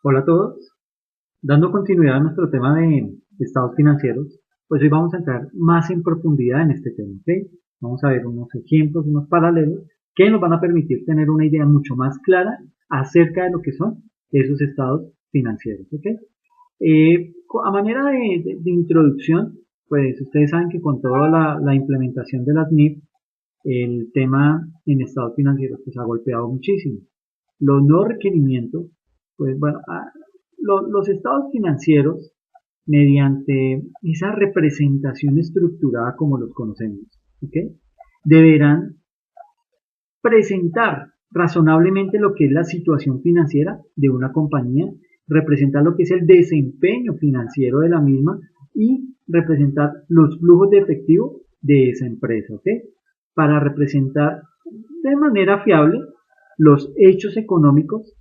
Hola a todos. Dando continuidad a nuestro tema de estados financieros, pues hoy vamos a entrar más en profundidad en este tema, ¿ok? Vamos a ver unos ejemplos, unos paralelos que nos van a permitir tener una idea mucho más clara acerca de lo que son esos estados financieros, ¿ok? A manera de introducción, pues ustedes saben que con toda la implementación de las NIF, el tema en estados financieros pues ha golpeado muchísimo. Los nuevos requerimientos, pues bueno, los estados financieros, mediante esa representación estructurada como los conocemos, ¿ok? Deberán presentar razonablemente lo que es la situación financiera de una compañía, representar lo que es el desempeño financiero de la misma y representar los flujos de efectivo de esa empresa, ¿ok? Para representar de manera fiable los hechos económicos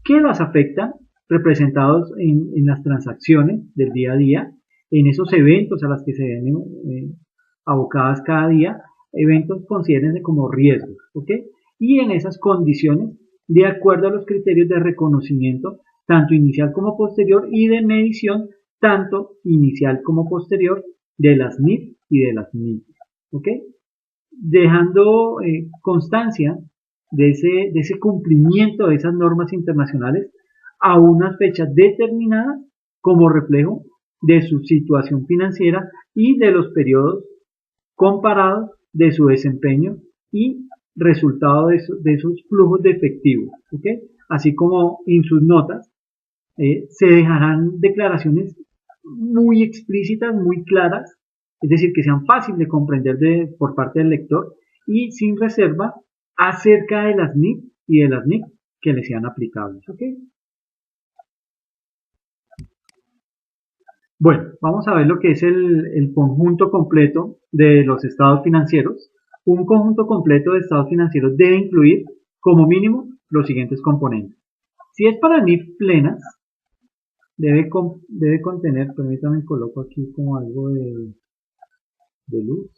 que las afectan, representados en las transacciones del día a día, en esos eventos a los que se ven abocadas cada día, eventos considérense como riesgos, ¿ok? Y en esas condiciones, de acuerdo a los criterios de reconocimiento, tanto inicial como posterior, y de medición, tanto inicial como posterior, de las NIF y de las NIF, ¿ok? Dejando constancia de ese cumplimiento de esas normas internacionales a unas fechas determinadas como reflejo de su situación financiera y de los periodos comparados de su desempeño y resultado de esos flujos de efectivo, ¿okay? Así como en sus notas se dejarán declaraciones muy explícitas, muy claras, es decir, que sean fáciles de comprender por parte del lector y sin reserva acerca de las NIC y de las NIC que le sean aplicables. ¿Okay? Bueno, vamos a ver lo que es el conjunto completo de los estados financieros. Un conjunto completo de estados financieros debe incluir, como mínimo, los siguientes componentes. Si es para NIF plenas, debe contener, permítanme coloco aquí como algo de luz.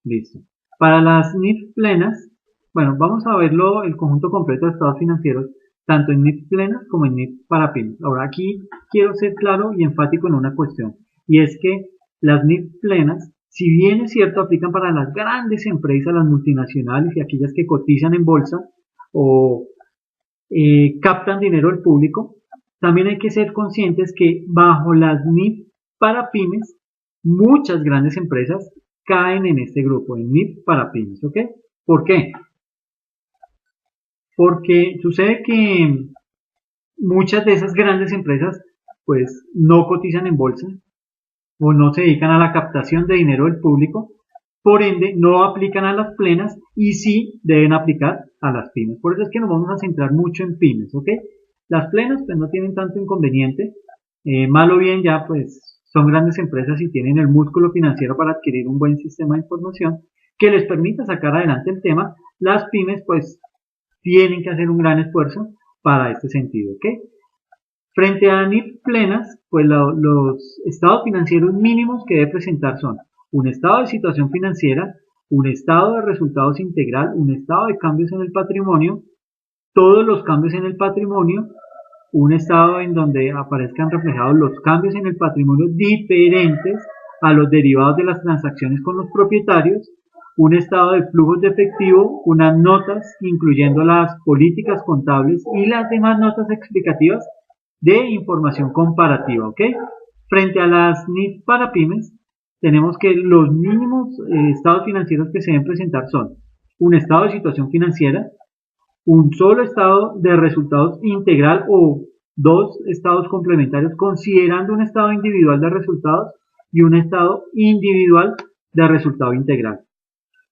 Listo. Para las NIF plenas, bueno, vamos a verlo el conjunto completo de estados financieros, tanto en NIF plenas como en NIF para pymes. Ahora aquí quiero ser claro y enfático en una cuestión, y es que las NIF plenas, si bien es cierto, aplican para las grandes empresas, las multinacionales y aquellas que cotizan en bolsa o captan dinero del público, también hay que ser conscientes que bajo las NIF para pymes, muchas grandes empresas caen en este grupo, en NIF para pymes, ¿ok? ¿Por qué? Porque sucede que muchas de esas grandes empresas pues no cotizan en bolsa o no se dedican a la captación de dinero del público, por ende no aplican a las plenas y sí deben aplicar a las pymes. Por eso es que nos vamos a centrar mucho en pymes, ¿ok? Las plenas pues no tienen tanto inconveniente, mal o bien ya pues son grandes empresas y tienen el músculo financiero para adquirir un buen sistema de información que les permita sacar adelante el tema. Las pymes pues tienen que hacer un gran esfuerzo para este sentido, ¿ok? Frente a NIF plenas, pues los estados financieros mínimos que debe presentar son un estado de situación financiera, un estado de resultados integral, un estado de cambios en el patrimonio, todos los cambios en el patrimonio, un estado en donde aparezcan reflejados los cambios en el patrimonio diferentes a los derivados de las transacciones con los propietarios, un estado de flujos de efectivo, unas notas incluyendo las políticas contables y las demás notas explicativas de información comparativa, ¿ok? Frente a las NIF para pymes, tenemos que los mínimos estados financieros que se deben presentar son un estado de situación financiera, un solo estado de resultados integral o dos estados complementarios, considerando un estado individual de resultados y un estado individual de resultado integral.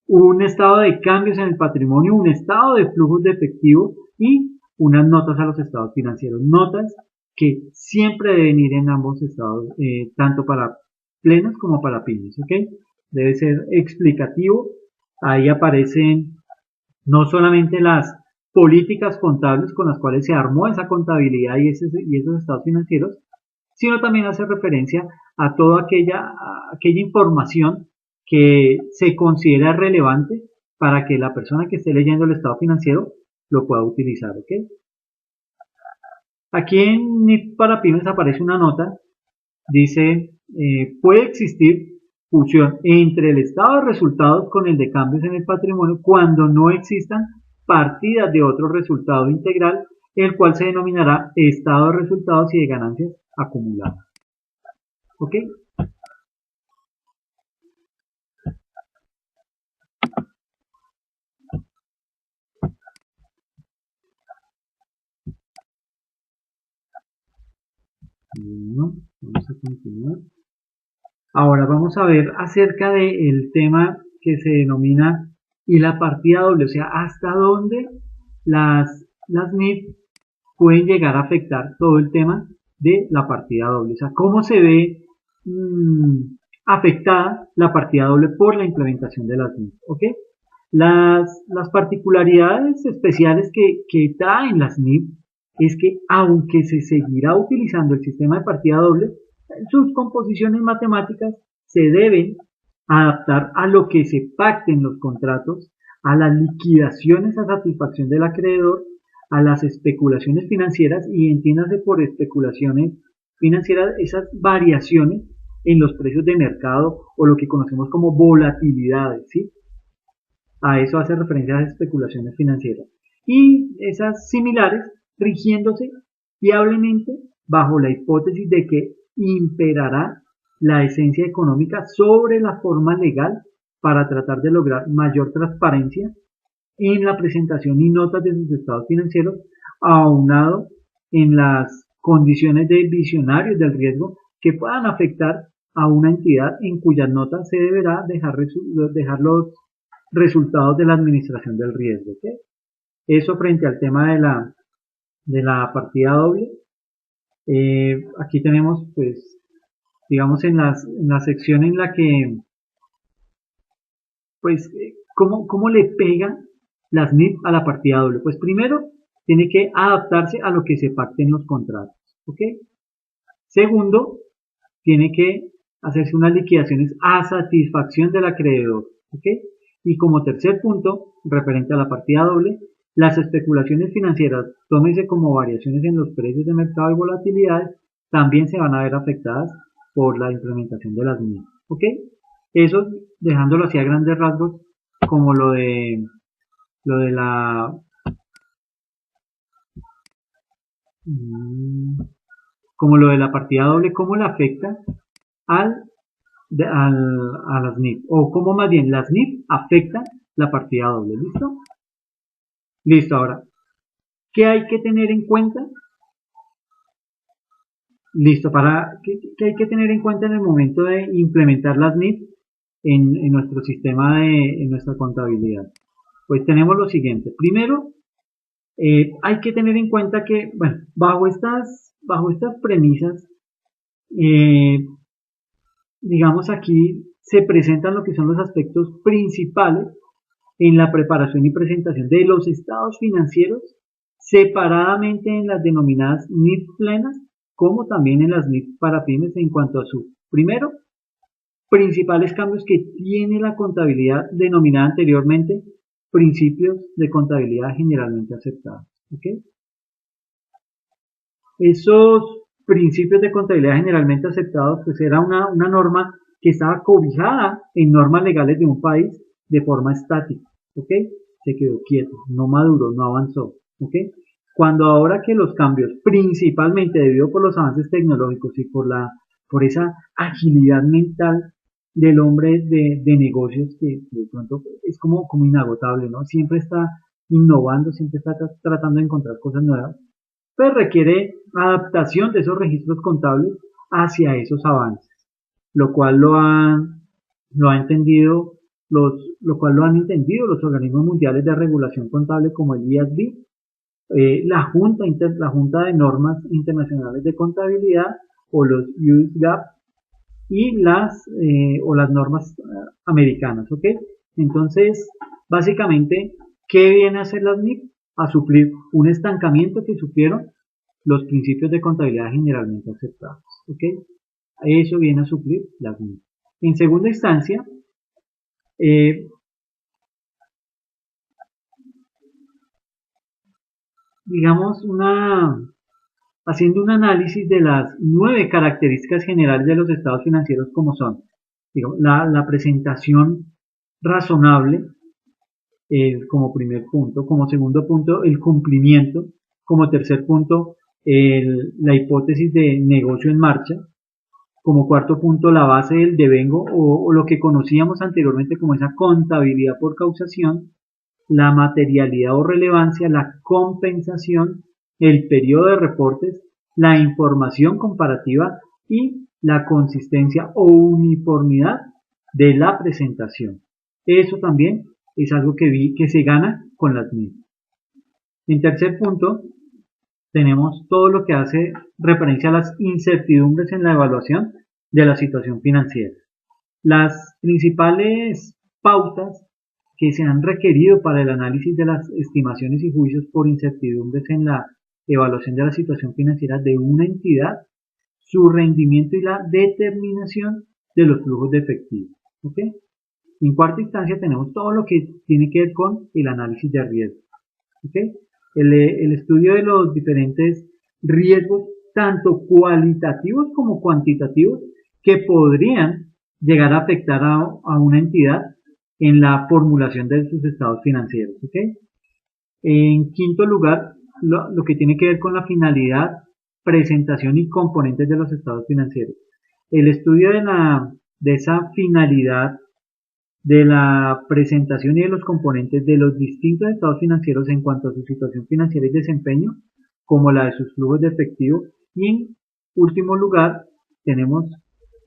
Un estado de cambios en el patrimonio, un estado de flujos de efectivo y unas notas a los estados financieros. Notas que siempre deben ir en ambos estados, tanto para plenos como para pymes, ¿ok? Debe ser explicativo. Ahí aparecen no solamente las políticas contables con las cuales se armó esa contabilidad y esos estados financieros, sino también hace referencia a toda aquella información que se considera relevante para que la persona que esté leyendo el estado financiero lo pueda utilizar, ¿ok? Aquí en NIF para pymes aparece una nota, dice, puede existir fusión entre el estado de resultados con el de cambios en el patrimonio cuando no existan partidas de otro resultado integral, el cual se denominará estado de resultados y de ganancias acumuladas. ¿Ok? Bueno, vamos a continuar. Ahora vamos a ver acerca del tema que se denomina y la partida doble, o sea, hasta dónde las NIF pueden llegar a afectar todo el tema de la partida doble, o sea, cómo se ve afectada la partida doble por la implementación de las NIF, ¿ok? Las particularidades especiales que traen las NIF es que aunque se seguirá utilizando el sistema de partida doble, sus composiciones matemáticas se deben adaptar a lo que se pacte en los contratos, a las liquidaciones a satisfacción del acreedor, a las especulaciones financieras, y entiéndase por especulaciones financieras esas variaciones en los precios de mercado o lo que conocemos como volatilidades, ¿sí? A eso hace referencia a las especulaciones financieras. Y esas similares rigiéndose fiablemente bajo la hipótesis de que imperará la esencia económica sobre la forma legal para tratar de lograr mayor transparencia en la presentación y notas de sus estados financieros, aunado en las condiciones de visionarios del riesgo que puedan afectar a una entidad en cuyas notas se deberá dejar los resultados de la administración del riesgo. ¿Okay? Eso frente al tema de la partida doble. Aquí tenemos, pues, digamos, en la sección en la que, pues, ¿cómo le pega las NIF a la partida doble? Pues primero, tiene que adaptarse a lo que se pacte en los contratos. ¿Ok? Segundo, tiene que hacerse unas liquidaciones a satisfacción del acreedor. ¿Ok? Y como tercer punto, referente a la partida doble, las especulaciones financieras, tómese como variaciones en los precios de mercado y volatilidades, también se van a ver afectadas por la implementación de las NIF. ¿Ok? Eso dejándolo así a grandes rasgos, como lo de la como lo de la partida doble, cómo le afecta al, a las NIF, o cómo más bien las NIF afectan la partida doble. ¿Listo? Listo, ahora, ¿qué hay que tener en cuenta? Listo, ¿qué hay que tener en cuenta en el momento de implementar las NIF en nuestro sistema, en nuestra contabilidad? Pues tenemos lo siguiente. Primero, hay que tener en cuenta que, bueno, bajo estas premisas, digamos aquí se presentan lo que son los aspectos principales en la preparación y presentación de los estados financieros, separadamente en las denominadas NIF plenas, como también en las NIF para pymes en cuanto a su, primero, principales cambios que tiene la contabilidad denominada anteriormente principios de contabilidad generalmente aceptados. ¿Okay? Esos principios de contabilidad generalmente aceptados, pues era una norma que estaba cobijada en normas legales de un país de forma estática, ¿ok? Se quedó quieto, no maduró, no avanzó, ¿ok? Cuando ahora que los cambios, principalmente debido por los avances tecnológicos y por esa agilidad mental del hombre de negocios que de pronto es como inagotable, ¿no? Siempre está innovando, siempre está tratando de encontrar cosas nuevas, pues requiere adaptación de esos registros contables hacia esos avances, lo cual lo ha entendido lo cual lo han entendido los organismos mundiales de regulación contable como el IASB, la Junta de Normas Internacionales de Contabilidad o los US GAAP y las normas americanas, ¿ok? Entonces, básicamente, ¿qué viene a hacer las NIF? A suplir un estancamiento que sufrieron los principios de contabilidad generalmente aceptados, ¿ok? Eso viene a suplir las NIF. En segunda instancia, eh, digamos, haciendo un análisis de las 9 características generales de los estados financieros como son, digamos, la presentación razonable, como primer punto, como segundo punto, el cumplimiento, como tercer punto, la hipótesis de negocio en marcha, como cuarto punto, la base del devengo o lo que conocíamos anteriormente como esa contabilidad por causación, la materialidad o relevancia, la compensación, el periodo de reportes, la información comparativa y la consistencia o uniformidad de la presentación. Eso también es algo que vi que se gana con las mismas. En tercer punto, tenemos todo lo que hace referencia a las incertidumbres en la evaluación de la situación financiera. Las principales pautas que se han requerido para el análisis de las estimaciones y juicios por incertidumbres en la evaluación de la situación financiera de una entidad, su rendimiento y la determinación de los flujos de efectivo. ¿Okay? En cuarta instancia tenemos todo lo que tiene que ver con el análisis de riesgo. ¿Okay? El estudio de los diferentes riesgos, tanto cualitativos como cuantitativos, que podrían llegar a afectar a una entidad en la formulación de sus estados financieros. ¿Okay? En quinto lugar, lo que tiene que ver con la finalidad, presentación y componentes de los estados financieros. El estudio de esa finalidad, de la presentación y de los componentes de los distintos estados financieros en cuanto a su situación financiera y desempeño, como la de sus flujos de efectivo. Y en último lugar, tenemos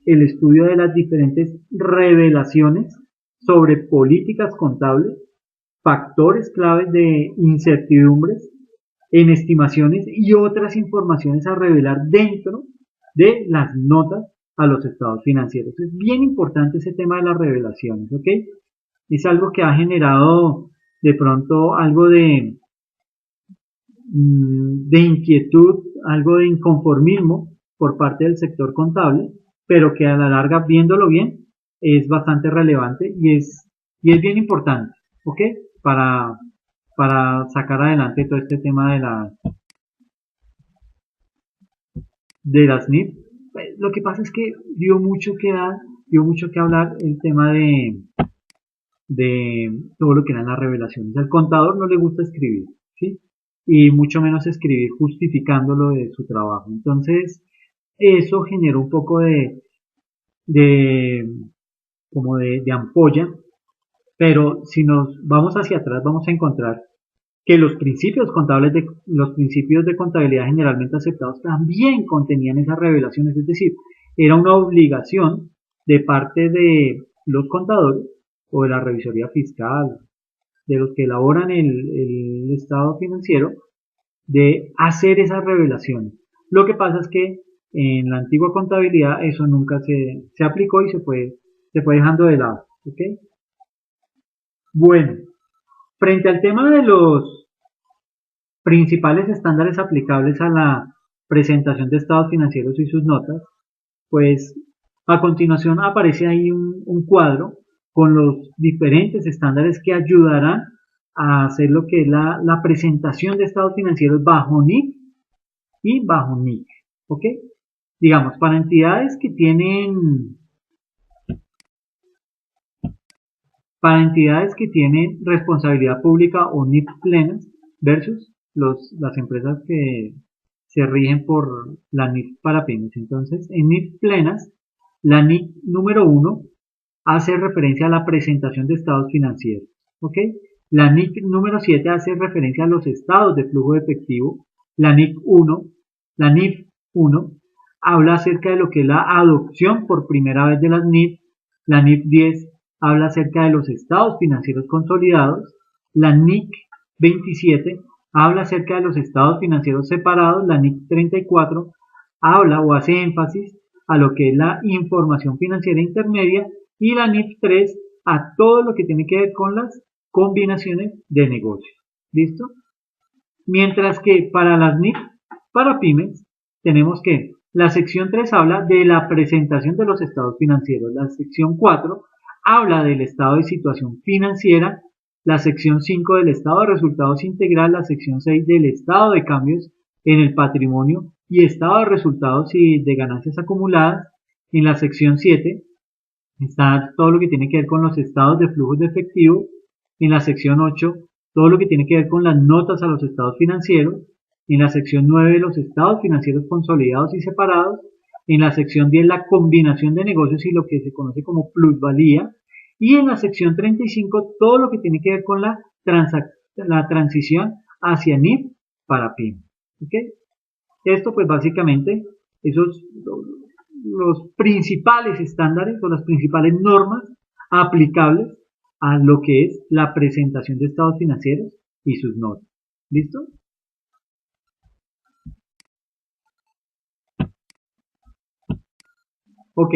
el estudio de las diferentes revelaciones sobre políticas contables, factores claves de incertidumbres en estimaciones y otras informaciones a revelar dentro de las notas a los estados financieros. Es bien importante ese tema de las revelaciones, ¿ok? Es algo que ha generado de pronto algo de inquietud, algo de inconformismo por parte del sector contable, pero que a la larga, viéndolo bien, es bastante relevante y es bien importante, ¿ok? Para, para sacar adelante todo este tema de las NIF. Lo que pasa es que dio mucho que dar, dio mucho que hablar el tema de todo lo que eran las revelaciones. Al contador no le gusta escribir, ¿sí? Y mucho menos escribir justificándolo de su trabajo. Entonces, eso generó un poco de como de ampolla, pero si nos vamos hacia atrás vamos a encontrar que los principios contables los principios de contabilidad generalmente aceptados también contenían esas revelaciones, es decir, era una obligación de parte de los contadores o de la revisoría fiscal, de los que elaboran el estado financiero, de hacer esas revelaciones. Lo que pasa es que en la antigua contabilidad eso nunca se aplicó y se fue dejando de lado. ¿Okay? Bueno, frente al tema de los principales estándares aplicables a la presentación de estados financieros y sus notas, pues a continuación aparece ahí un cuadro con los diferentes estándares que ayudarán a hacer lo que es la presentación de estados financieros bajo NIC y bajo NIC. ¿Ok? Digamos, para entidades que tienen responsabilidad pública o NIF plenas versus las empresas que se rigen por la NIF para pymes. Entonces, en NIF plenas, la NIF número 1 hace referencia a la presentación de estados financieros. ¿Ok? La NIC número 7 hace referencia a los estados de flujo de efectivo. La NIC 1, la NIF 1 habla acerca de lo que es la adopción por primera vez de las NIF. La NIF 10 habla acerca de los estados financieros consolidados. La NIC 27 habla acerca de los estados financieros separados. La NIC 34 habla o hace énfasis a lo que es la información financiera intermedia y la NIF 3 a todo lo que tiene que ver con las combinaciones de negocios. ¿Listo? Mientras que para las NIF para pymes tenemos que la sección 3 habla de la presentación de los estados financieros. La sección 4 habla del estado de situación financiera la sección 5 del estado de resultados integral, la sección 6 del estado de cambios en el patrimonio y estado de resultados y de ganancias acumuladas. En la sección 7 está todo lo que tiene que ver con los estados de flujos de efectivo. En la sección 8, todo lo que tiene que ver con las notas a los estados financieros. En la sección 9, los estados financieros consolidados y separados. En la sección 10, la combinación de negocios y lo que se conoce como plusvalía. Y en la sección 35, todo lo que tiene que ver con la transición hacia NIF para PYME. ¿Okay? Esto pues básicamente, esos los principales estándares o las principales normas aplicables a lo que es la presentación de estados financieros y sus notas. ¿Listo? Ok,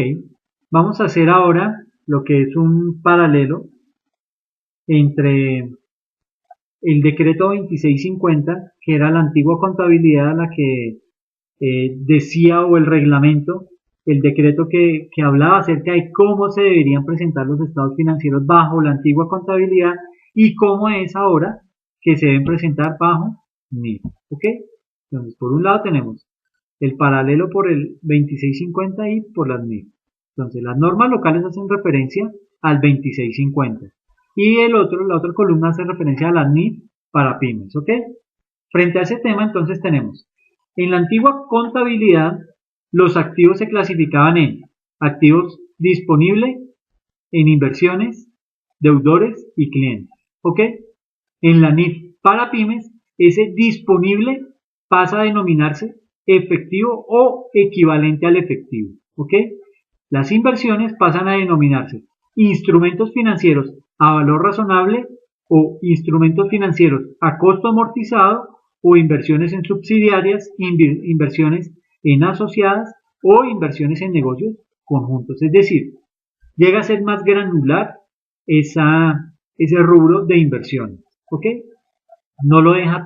vamos a hacer ahora lo que es un paralelo entre el decreto 2650, que era la antigua contabilidad, la que decía, o el reglamento, el decreto que hablaba acerca de cómo se deberían presentar los estados financieros bajo la antigua contabilidad y cómo es ahora que se deben presentar bajo NIF. ¿Ok? Entonces, por un lado tenemos el paralelo por el 2650 y por las NIF. Entonces, las normas locales hacen referencia al 2650 y la otra columna hace referencia a las NIF para pymes. ¿Ok? Frente a ese tema, entonces tenemos, en la antigua contabilidad, los activos se clasificaban en activos disponibles, en inversiones, deudores y clientes. ¿Ok? En la NIF para pymes, ese disponible pasa a denominarse efectivo o equivalente al efectivo. ¿Ok? Las inversiones pasan a denominarse instrumentos financieros a valor razonable o instrumentos financieros a costo amortizado o inversiones en subsidiarias, inversiones en asociadas o inversiones en negocios conjuntos. Es decir, llega a ser más granular ese rubro de inversiones. ¿Ok? No lo deja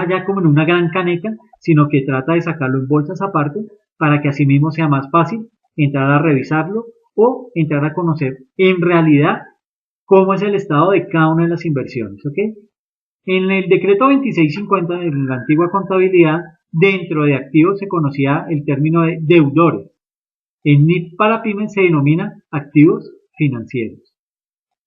ya como en una gran caneca, sino que trata de sacarlo en bolsas aparte para que así mismo sea más fácil entrar a revisarlo o entrar a conocer en realidad cómo es el estado de cada una de las inversiones. ¿Ok? En el decreto 2650 de la antigua contabilidad, dentro de activos se conocía el término de deudores. En NIF para pymes se denomina activos financieros.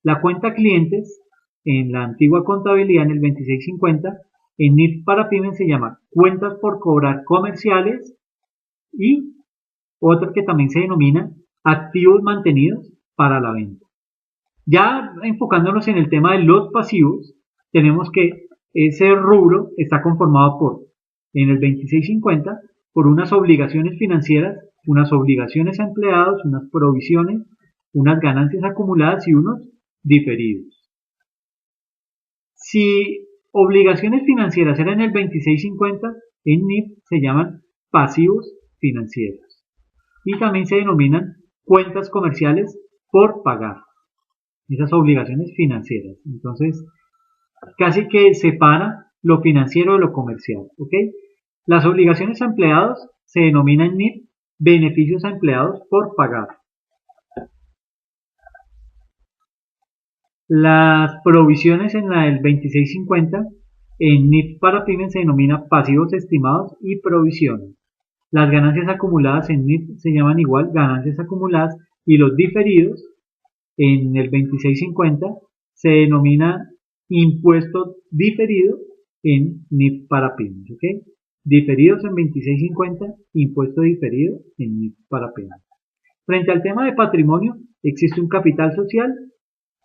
La cuenta clientes, en la antigua contabilidad en el 2650, en NIF para pymes se llama cuentas por cobrar comerciales y otra que también se denomina activos mantenidos para la venta. Ya enfocándonos en el tema de los pasivos, tenemos que ese rubro está conformado por, en el 2650, por unas obligaciones financieras, unas obligaciones a empleados, unas provisiones, unas ganancias acumuladas y unos diferidos. Si obligaciones financieras eran en el 2650, en NIF se llaman pasivos financieros y también se denominan cuentas comerciales por pagar. Esas obligaciones financieras. Entonces, casi que separa lo financiero de lo comercial. ¿Ok? Las obligaciones a empleados se denominan NIF beneficios a empleados por pagar. Las provisiones en la del 2650 en NIF para pymes se denomina pasivos estimados y provisiones. Las ganancias acumuladas en NIF se llaman igual ganancias acumuladas y los diferidos en el 2650 se denomina impuesto diferido en NIF para pymes. ¿Ok? Diferidos en 2650, impuesto diferido en NIF para pymes. Frente al tema de patrimonio, existe un capital social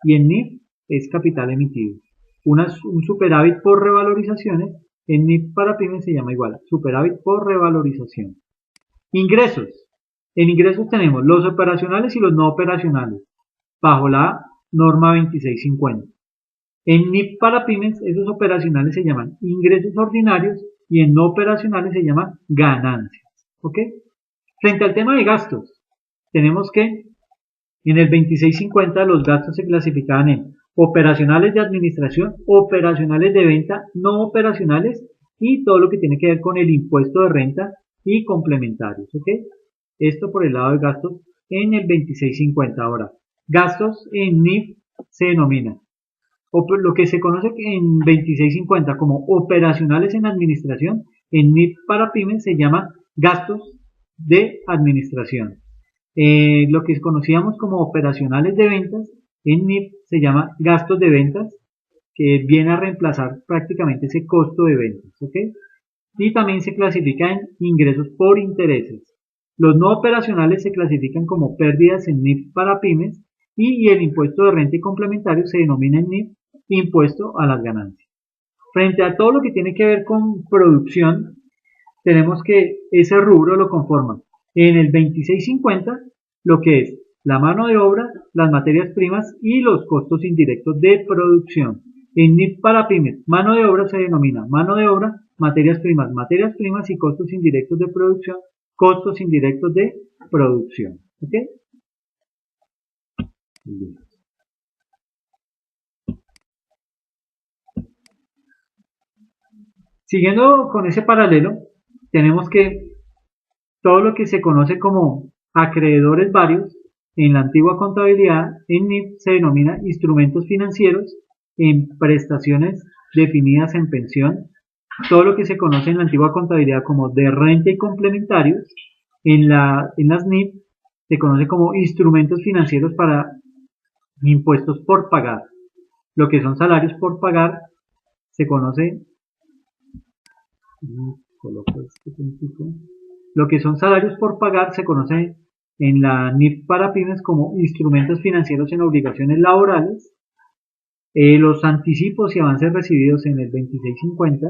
y en NIF es capital emitido. Un superávit por revalorizaciones, en NIF para pymes se llama igual, superávit por revalorización. Ingresos. En ingresos tenemos los operacionales y los no operacionales, bajo la norma 2650. En NIF para pymes, esos operacionales se llaman ingresos ordinarios y en no operacionales se llaman ganancias. ¿Ok? Frente al tema de gastos, tenemos que en el 2650 los gastos se clasificaban en operacionales de administración, operacionales de venta, no operacionales y todo lo que tiene que ver con el impuesto de renta y complementarios. ¿Ok? Esto por el lado de gastos en el 2650. Ahora, gastos en NIF se denominan lo que se conoce en 2650 como operacionales en administración, en NIF para pymes se llama gastos de administración. Lo que conocíamos como operacionales de ventas, en NIF se llama gastos de ventas, que viene a reemplazar prácticamente ese costo de ventas, ¿ok? Y también se clasifica en ingresos por intereses. Los no operacionales se clasifican como pérdidas en NIF para pymes y el impuesto de renta y complementario se denomina en NIF impuesto a las ganancias. Frente a todo lo que tiene que ver con producción, tenemos que ese rubro lo conforman en el 2650 lo que es la mano de obra, las materias primas y los costos indirectos de producción. En NIF para pymes, mano de obra se denomina mano de obra, materias primas y costos indirectos de producción, costos indirectos de producción. ¿Ok? Siguiendo con ese paralelo, tenemos que todo lo que se conoce como acreedores varios en la antigua contabilidad en NIF se denomina instrumentos financieros en prestaciones definidas en pensión. Todo lo que se conoce en la antigua contabilidad como de renta y complementarios en las NIF se conoce como instrumentos financieros para impuestos por pagar. Lo que son salarios por pagar se conoce lo que son salarios por pagar se conoce en la NIF para pymes como instrumentos financieros en obligaciones laborales. Los anticipos y avances recibidos en el 2650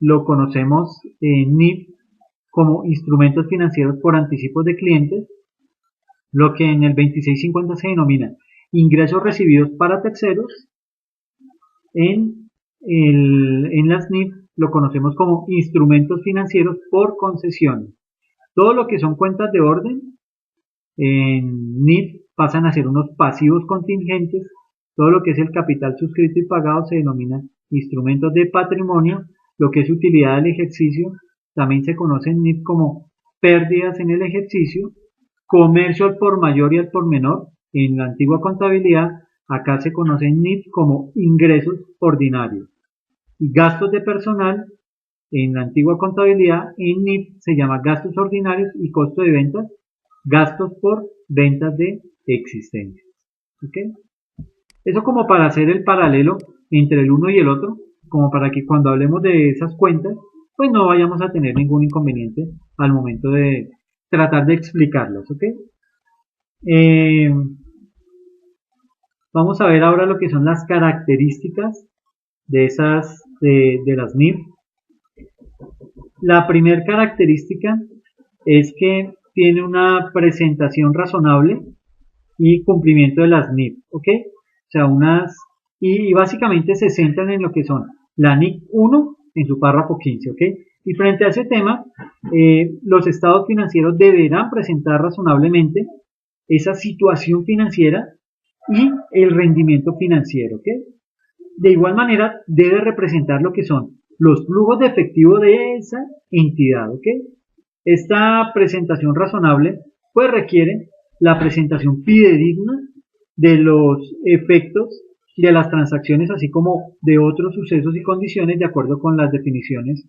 lo conocemos en NIF como instrumentos financieros por anticipos de clientes, lo que en el 2650 se denomina ingresos recibidos para terceros. En las NIF lo conocemos como instrumentos financieros por concesiones. Todo lo que son cuentas de orden en NIF pasan a ser unos pasivos contingentes. Todo lo que es el capital suscrito y pagado se denomina instrumentos de patrimonio. Lo que es utilidad del ejercicio también se conoce en NIF como pérdidas en el ejercicio. Comercio al por mayor y al por menor en la antigua contabilidad, acá se conoce en NIF como ingresos ordinarios. Y gastos de personal en la antigua contabilidad en NIF se llama gastos ordinarios y costo de ventas, gastos por ventas de existencias. ¿Okay? Eso como para hacer el paralelo entre el uno y el otro, como para que cuando hablemos de esas cuentas, pues no vayamos a tener ningún inconveniente al momento de tratar de explicarlos. ¿Ok? Vamos a ver ahora lo que son las características de las NIF. La primera característica es que tiene una presentación razonable y cumplimiento de las NIF, ¿ok? O sea, y básicamente se centran en lo que son la NIF 1 en su párrafo 15, ¿ok? Y frente a ese tema, los estados financieros deberán presentar razonablemente esa situación financiera y el rendimiento financiero, ¿ok? De igual manera, debe representar lo que son los flujos de efectivo de esa entidad, ¿ok? Esta presentación razonable, pues requiere la presentación fidedigna de los efectos de las transacciones, así como de otros sucesos y condiciones de acuerdo con las definiciones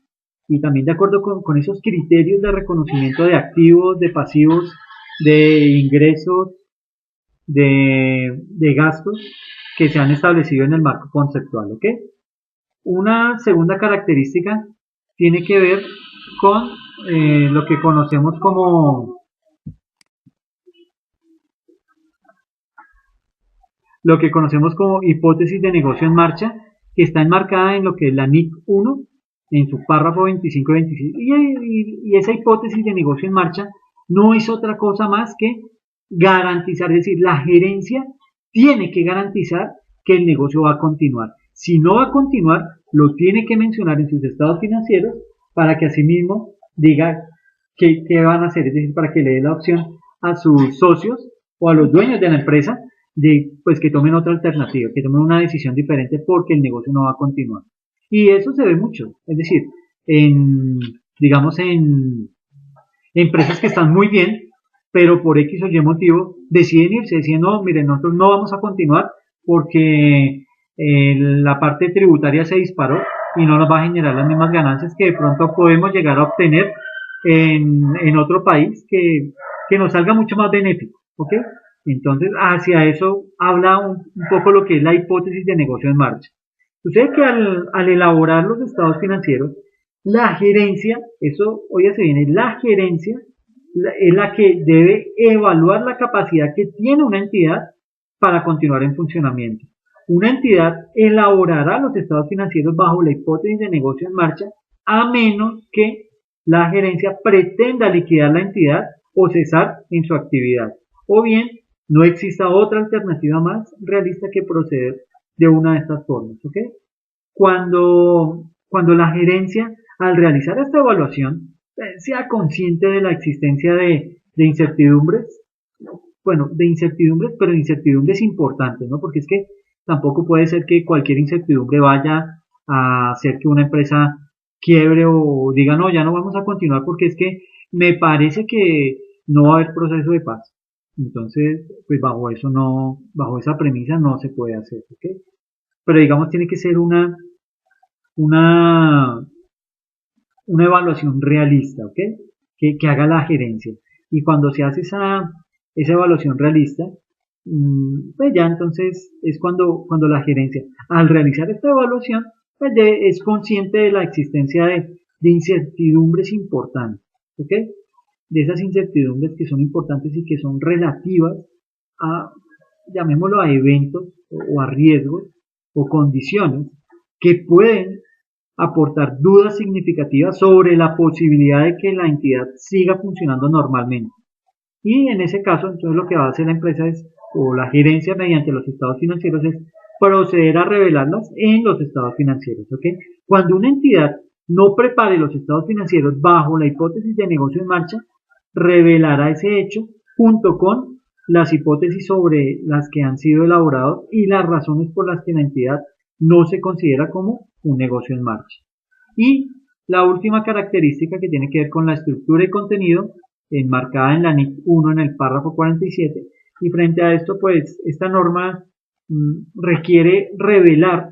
y también de acuerdo con esos criterios de reconocimiento de activos, de pasivos, de ingresos, de gastos que se han establecido en el marco conceptual, ¿ok? Una segunda característica tiene que ver con lo que conocemos como hipótesis de negocio en marcha, que está enmarcada en lo que es la NIC 1, en su párrafo 25 y 26. Y esa hipótesis de negocio en marcha no es otra cosa más que garantizar, es decir, la gerencia tiene que garantizar que el negocio va a continuar. Si no va a continuar, lo tiene que mencionar en sus estados financieros para que asimismo diga qué van a hacer, es decir, para que le dé la opción a sus socios o a los dueños de la empresa de pues que tomen otra alternativa, que tomen una decisión diferente porque el negocio no va a continuar. Y eso se ve mucho, es decir, digamos en empresas que están muy bien, pero por X o Y motivo deciden irse, deciden, no, miren, nosotros no vamos a continuar porque la parte tributaria se disparó y no nos va a generar las mismas ganancias que de pronto podemos llegar a obtener en otro país que nos salga mucho más benéfico, ¿ok? Entonces, hacia eso habla un poco lo que es la hipótesis de negocio en marcha. Sucede que al elaborar los estados financieros, la gerencia, eso hoy ya se viene, la gerencia es la que debe evaluar la capacidad que tiene una entidad para continuar en funcionamiento. Una entidad elaborará los estados financieros bajo la hipótesis de negocio en marcha a menos que la gerencia pretenda liquidar la entidad o cesar en su actividad. O bien, no exista otra alternativa más realista que proceder de una de estas formas. ¿Ok? Cuando la gerencia, al realizar esta evaluación, sea consciente de la existencia de incertidumbres, bueno, de incertidumbres, pero de incertidumbres importantes, ¿no? Porque es que tampoco puede ser que cualquier incertidumbre vaya a hacer que una empresa quiebre o diga, no, ya no vamos a continuar porque es que me parece que no va a haber proceso de paz. Entonces, pues bajo eso no, bajo esa premisa no se puede hacer, ¿ok? Pero digamos tiene que ser una, una evaluación realista, ¿ok? Que haga la gerencia. Y cuando se hace esa evaluación realista, pues ya entonces es cuando la gerencia, al realizar esta evaluación, pues es consciente de la existencia de incertidumbres importantes, ¿ok? De esas incertidumbres que son importantes y que son relativas a, llamémoslo, a eventos o a riesgos o condiciones que pueden aportar dudas significativas sobre la posibilidad de que la entidad siga funcionando normalmente. Y en ese caso, entonces lo que va a hacer la empresa es, o la gerencia mediante los estados financieros es proceder a revelarlas en los estados financieros. ¿Ok? Cuando una entidad no prepare los estados financieros bajo la hipótesis de negocio en marcha, revelará ese hecho junto con las hipótesis sobre las que han sido elaborados y las razones por las que la entidad no se considera como un negocio en marcha. Y la última característica que tiene que ver con la estructura y contenido, enmarcada en la NIC 1 en el párrafo 47, y frente a esto, pues esta norma requiere revelar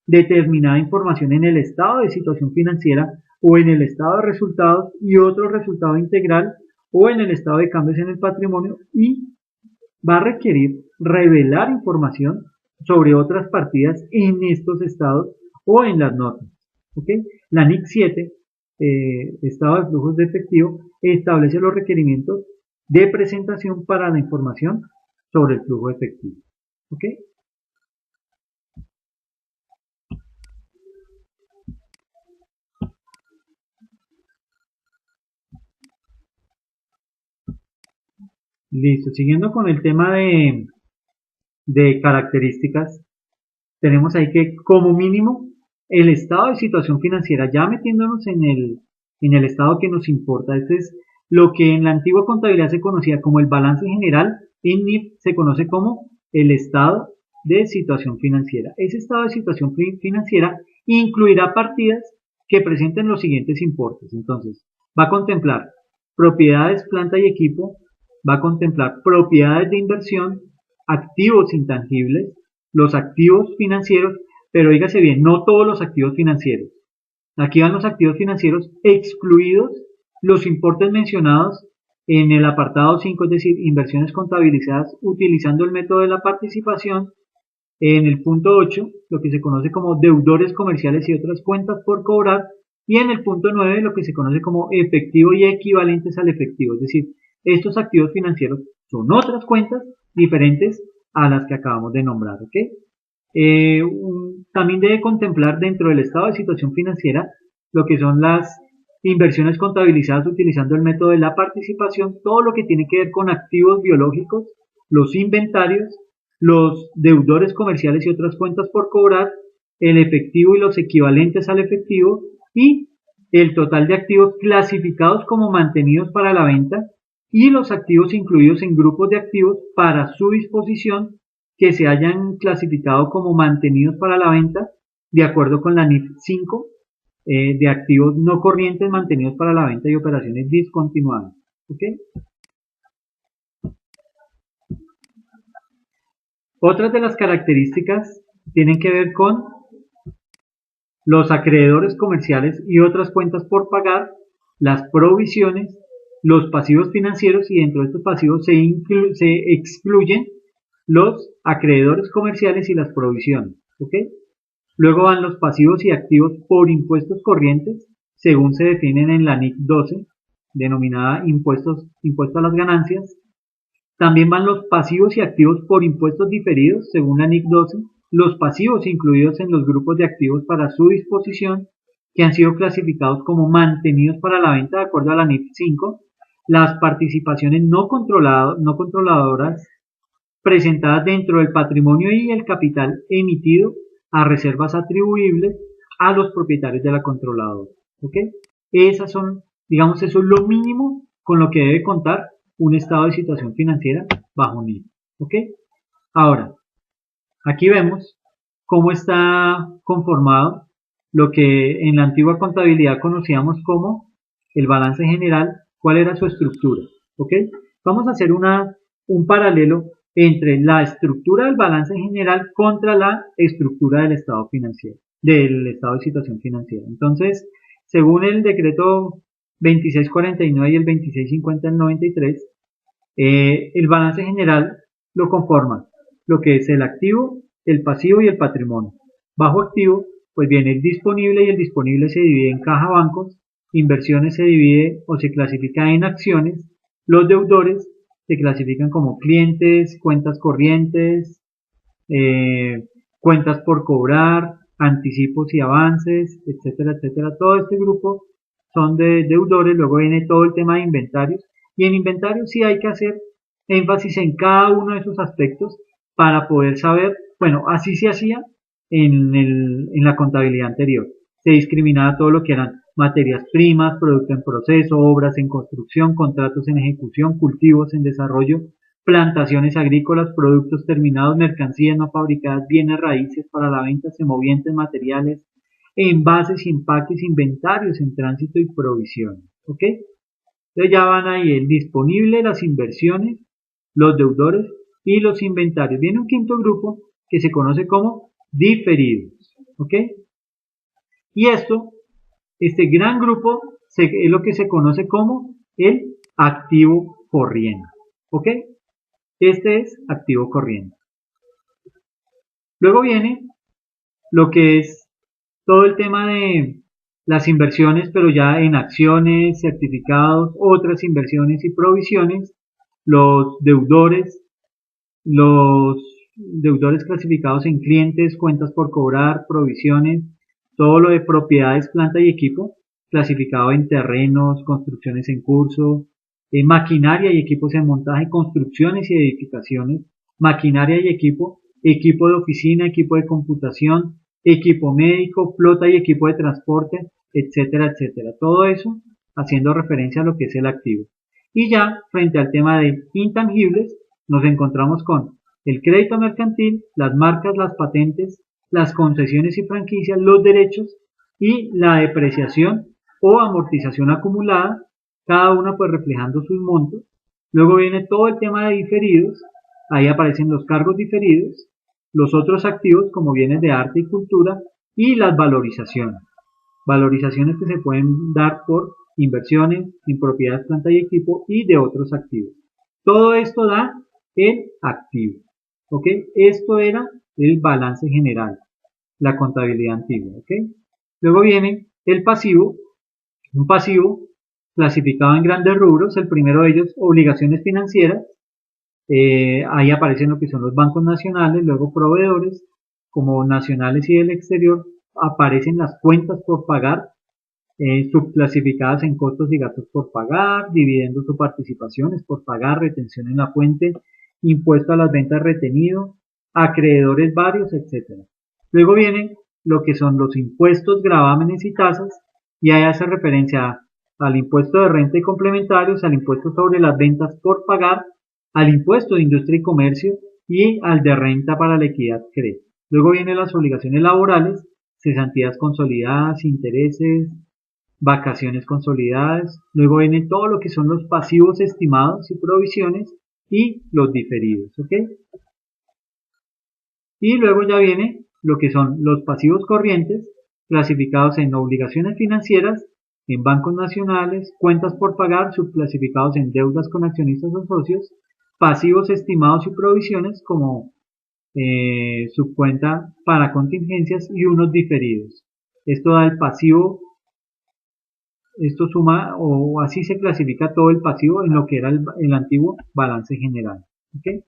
determinada información en el estado de situación financiera o en el estado de resultados y otro resultado integral o en el estado de cambios en el patrimonio y va a requerir revelar información sobre otras partidas en estos estados o en las notas. ¿Okay? La NIC 7, estado de flujos de efectivo, establece los requerimientos de presentación para la información sobre el flujo de efectivo. ¿Okay? Listo, siguiendo con el tema de características, tenemos ahí que como mínimo el estado de situación financiera, ya metiéndonos en el estado que nos importa, este es lo que en la antigua contabilidad se conocía como el balance general, en NIF se conoce como el estado de situación financiera. Ese estado de situación financiera incluirá partidas que presenten los siguientes importes. Entonces, va a contemplar propiedades, planta y equipo, va a contemplar propiedades de inversión, activos intangibles, los activos financieros, pero dígase bien, no todos los activos financieros. Aquí van los activos financieros excluidos los importes mencionados en el apartado 5, es decir, inversiones contabilizadas utilizando el método de la participación. En el punto 8, lo que se conoce como deudores comerciales y otras cuentas por cobrar. Y en el punto 9, lo que se conoce como efectivo y equivalentes al efectivo. Es decir, estos activos financieros son otras cuentas diferentes a las que acabamos de nombrar. ¿Ok? También debe contemplar dentro del estado de situación financiera lo que son las inversiones contabilizadas utilizando el método de la participación, todo lo que tiene que ver con activos biológicos, los inventarios, los deudores comerciales y otras cuentas por cobrar, el efectivo y los equivalentes al efectivo y el total de activos clasificados como mantenidos para la venta y los activos incluidos en grupos de activos para su disposición que se hayan clasificado como mantenidos para la venta de acuerdo con la NIF 5 de activos no corrientes mantenidos para la venta y operaciones discontinuadas. ¿Okay? Otras de las características tienen que ver con los acreedores comerciales y otras cuentas por pagar, las provisiones, los pasivos financieros, y dentro de estos pasivos se excluyen los acreedores comerciales y las provisiones. ¿Ok? Luego van los pasivos y activos por impuestos corrientes, según se definen en la NIC 12, denominada impuesto a las ganancias. También van los pasivos y activos por impuestos diferidos, según la NIC 12, los pasivos incluidos en los grupos de activos para su disposición, que han sido clasificados como mantenidos para la venta de acuerdo a la NIC 5, las participaciones no controladoras presentadas dentro del patrimonio y el capital emitido a reservas atribuibles a los propietarios de la controladora. ¿Ok? Esas son, digamos, eso es lo mínimo con lo que debe contar un estado de situación financiera bajo NIC. ¿Ok? Ahora, aquí vemos cómo está conformado lo que en la antigua contabilidad conocíamos como el balance general, cuál era su estructura. ¿Ok? Vamos a hacer un paralelo entre la estructura del balance general contra la estructura del estado financiero, del estado de situación financiera. Entonces, según el decreto 2649 y el 2650 del 93, el balance general lo conforman lo que es el activo, el pasivo y el patrimonio. Bajo activo, pues viene el disponible, y el disponible se divide en caja bancos, inversiones se divide o se clasifica en acciones, los deudores se clasifican como clientes, cuentas corrientes, cuentas por cobrar, anticipos y avances, etcétera, etcétera. Todo este grupo son de deudores. Luego viene todo el tema de inventarios, y en inventarios sí hay que hacer énfasis en cada uno de esos aspectos para poder saber, bueno, así se hacía en la contabilidad anterior. Se discriminaba todo lo que eran materias primas, producto en proceso, obras en construcción, contratos en ejecución, cultivos en desarrollo, plantaciones agrícolas, productos terminados, mercancías no fabricadas, bienes raíces para la venta, semovientes, materiales, envases, empaques, inventarios en tránsito y provisiones. ¿Ok? Entonces ya van ahí el disponible, las inversiones, los deudores y los inventarios. Viene un quinto grupo que se conoce como diferidos. ¿Ok? Y este gran grupo es lo que se conoce como el activo corriente. ¿Ok? Este es activo corriente. Luego viene lo que es todo el tema de las inversiones, pero ya en acciones, certificados, otras inversiones y provisiones, los deudores clasificados en clientes, cuentas por cobrar, provisiones, todo lo de propiedades, planta y equipo, clasificado en terrenos, construcciones en curso, maquinaria y equipos en montaje, construcciones y edificaciones, maquinaria y equipo de oficina, equipo de computación, equipo médico, flota y equipo de transporte, etcétera, etcétera. Todo eso haciendo referencia a lo que es el activo. Y ya frente al tema de intangibles, nos encontramos con el crédito mercantil, las marcas, las patentes, las concesiones y franquicias, los derechos y la depreciación o amortización acumulada, cada una pues reflejando sus montos. Luego viene todo el tema de diferidos, ahí aparecen los cargos diferidos, los otros activos como bienes de arte y cultura, y las valorizaciones. Valorizaciones que se pueden dar por inversiones en propiedades, planta y equipo y de otros activos. Todo esto da el activo. ¿Ok? Esto era el balance general, la contabilidad antigua. ¿Ok? Luego viene el pasivo, un pasivo clasificado en grandes rubros. El primero de ellos, obligaciones financieras. Ahí aparecen lo que son los bancos nacionales, luego proveedores como nacionales y del exterior. Aparecen las cuentas por pagar, subclasificadas en costos y gastos por pagar, dividendos o participaciones por pagar, retención en la fuente, impuesto a las ventas retenido, acreedores varios, etc. Luego vienen lo que son los impuestos, gravámenes y tasas, y ahí hace referencia al impuesto de renta y complementarios, al impuesto sobre las ventas por pagar, al impuesto de industria y comercio y al de renta para la equidad CRE. Luego vienen las obligaciones laborales, cesantías consolidadas, intereses, vacaciones consolidadas. Luego viene todo lo que son los pasivos estimados y provisiones y los diferidos. ¿Ok? Y luego ya viene lo que son los pasivos corrientes, clasificados en obligaciones financieras, en bancos nacionales, cuentas por pagar, subclasificados en deudas con accionistas o socios, pasivos estimados y provisiones como subcuenta para contingencias y unos diferidos. Esto da el pasivo, esto suma o así se clasifica todo el pasivo en lo que era el antiguo balance general. ¿Okay?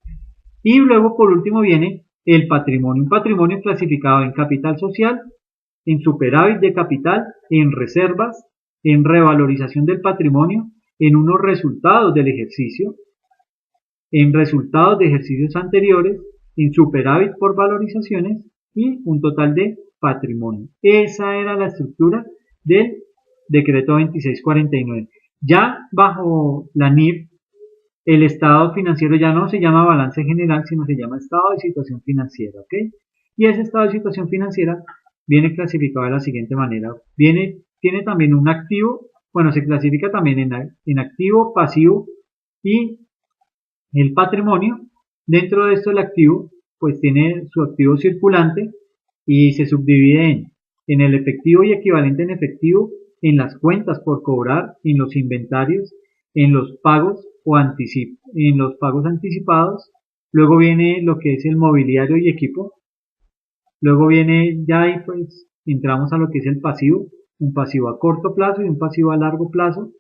Y luego por último viene el patrimonio, un patrimonio clasificado en capital social, en superávit de capital, en reservas, en revalorización del patrimonio, en unos resultados del ejercicio, en resultados de ejercicios anteriores, en superávit por valorizaciones y un total de patrimonio. Esa era la estructura del decreto 2649. Ya bajo la NIF, el estado financiero ya no se llama balance general, sino se llama estado de situación financiera, ¿ok? Y ese estado de situación financiera viene clasificado de la siguiente manera. Tiene también un activo, bueno, se clasifica también en activo, pasivo y el patrimonio. Dentro de esto el activo, pues tiene su activo circulante y se subdivide en el efectivo y equivalente en efectivo, en las cuentas por cobrar, en los inventarios, en los pagos en los pagos anticipados. Luego viene lo que es el mobiliario y equipo. Luego viene ya ahí pues entramos a lo que es el pasivo, un pasivo a corto plazo y un pasivo a largo plazo.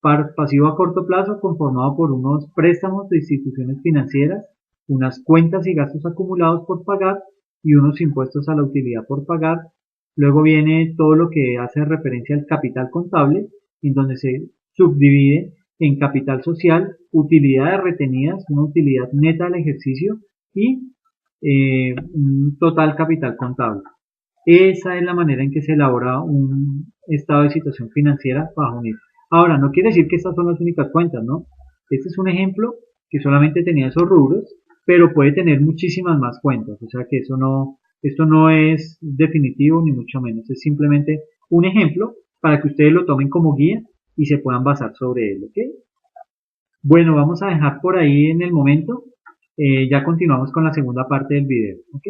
Pasivo a corto plazo conformado por unos préstamos de instituciones financieras, unas cuentas y gastos acumulados por pagar y unos impuestos a la utilidad por pagar. Luego viene todo lo que hace referencia al capital contable, en donde se subdivide en capital social, utilidades retenidas, una utilidad neta del ejercicio y un total capital contable. Esa es la manera en que se elabora un estado de situación financiera bajo un IF. Ahora, no quiere decir que estas son las únicas cuentas, ¿no? Este es un ejemplo que solamente tenía esos rubros, pero puede tener muchísimas más cuentas. O sea que esto no es definitivo ni mucho menos. Es simplemente un ejemplo para que ustedes lo tomen como guía y se puedan basar sobre él, ¿ok? Bueno, vamos a dejar por ahí en el momento. Ya continuamos con la segunda parte del video, ¿ok?